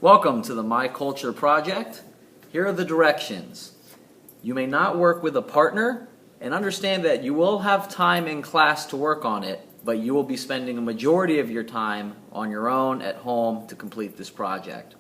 Welcome to the My Culture project. Here are the directions. You may not work with a partner, and understand that you will have time in class to work on it, but you will be spending a majority of your time on your own at home to complete this project.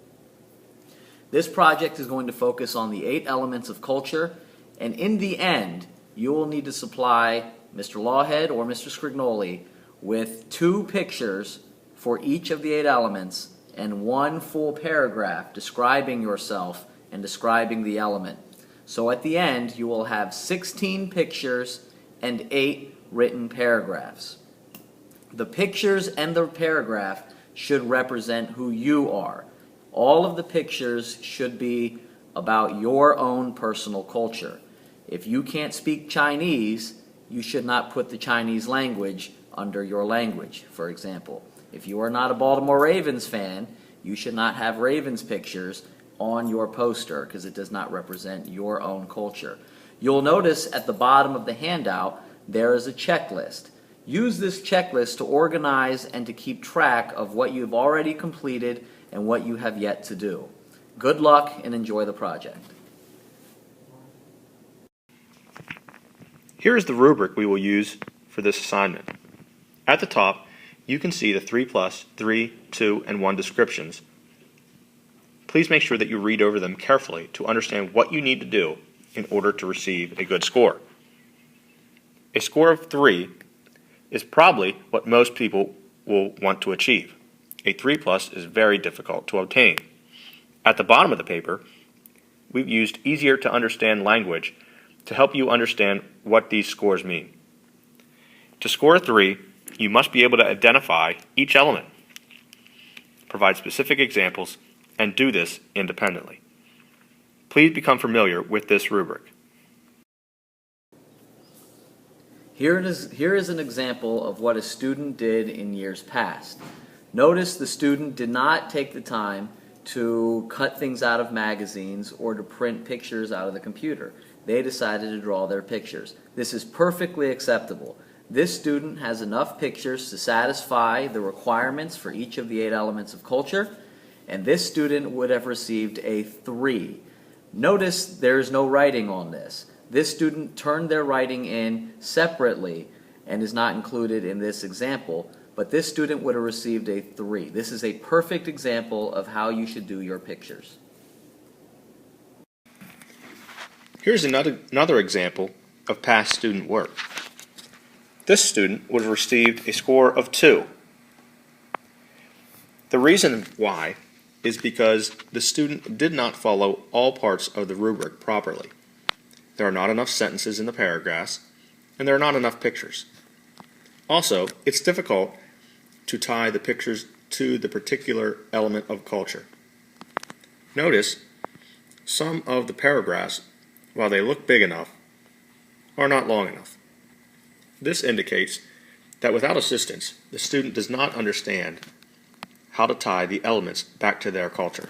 This project is going to focus on the 8 elements of culture, and in the end, you will need to supply Mr. Lawhead or Mr. Scrignoli with 2 pictures for each of the 8 elements and 1 full paragraph describing yourself and describing the element. So at the end, you will have 16 pictures and 8 written paragraphs. The pictures and the paragraph should represent who you are. All of the pictures should be about your own personal culture. If you can't speak Chinese, you should not put the Chinese language under your language, for example. If you are not a Baltimore Ravens fan, you should not have Ravens pictures on your poster because it does not represent your own culture. You'll notice at the bottom of the handout there is a checklist. Use this checklist to organize and to keep track of what you've already completed and what you have yet to do. Good luck and enjoy the project. Here is the rubric we will use for this assignment. At the top, you can see the 3+, 3, 2, and 1 descriptions. Please make sure that you read over them carefully to understand what you need to do in order to receive a good score. A score of 3 is probably what most people will want to achieve. A 3+ is very difficult to obtain. At the bottom of the paper, we've used easier to understand language to help you understand what these scores mean. To score a 3, you must be able to identify each element, provide specific examples, and do this independently. Please become familiar with this rubric. Here is an example of what a student did in years past. Notice the student did not take the time to cut things out of magazines or to print pictures out of the computer. They decided to draw their pictures. This is perfectly acceptable. This student has enough pictures to satisfy the requirements for each of the 8 elements of culture, and this student would have received a 3. Notice there is no writing on this. This student turned their writing in separately and is not included in this example, but this student would have received a 3. This is a perfect example of how you should do your pictures. Here's another example of past student work. This student would have received a score of 2. The reason why is because the student did not follow all parts of the rubric properly. There are not enough sentences in the paragraphs, and there are not enough pictures. Also, it's difficult to tie the pictures to the particular element of culture. Notice some of the paragraphs, while they look big enough, are not long enough. This indicates that without assistance, the student does not understand how to tie the elements back to their culture.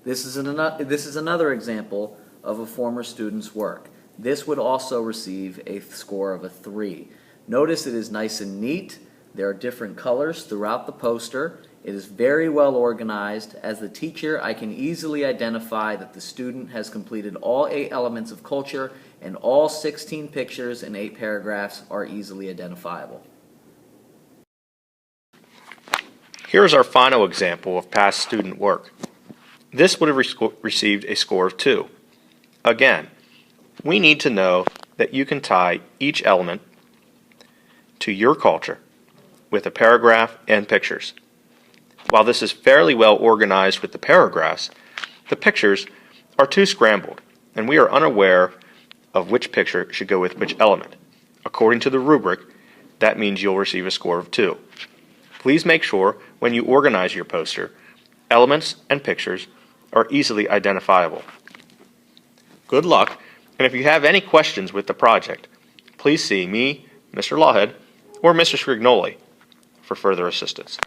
This is another example of a former student's work. This would also receive a score of a 3. Notice it is nice and neat. There are different colors throughout the poster. It is very well organized. As the teacher, I can easily identify that the student has completed all 8 elements of culture, and all 16 pictures and 8 paragraphs are easily identifiable. Here is our final example of past student work. This would have received a score of 2. Again, we need to know that you can tie each element to your culture with a paragraph and pictures. While this is fairly well organized with the paragraphs, the pictures are too scrambled, and we are unaware of which picture should go with which element. According to the rubric, that means you'll receive a score of 2. Please make sure when you organize your poster, elements and pictures are easily identifiable. Good luck, and if you have any questions with the project, please see me, Mr. Lawhead, or Mr. Scrignoli for further assistance.